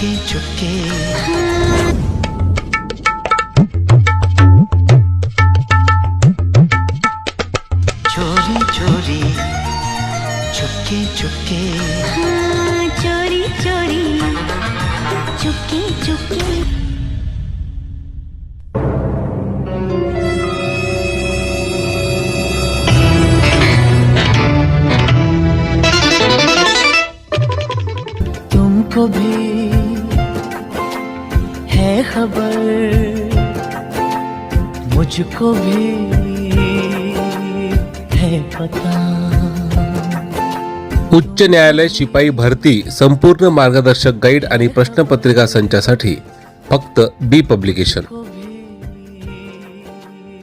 चुपके चुपके चोरी चोरी चुपके चुपके चोरी चोरी चुपके चुपके तुमको भी है खबर, मुझको भी है पता। उच्च न्यायालय शिपाई भरती संपूर्ण मार्गदर्शक गाईड आणि प्रश्नपत्रिका संचासाठी फक्त बी पब्लिकेशन।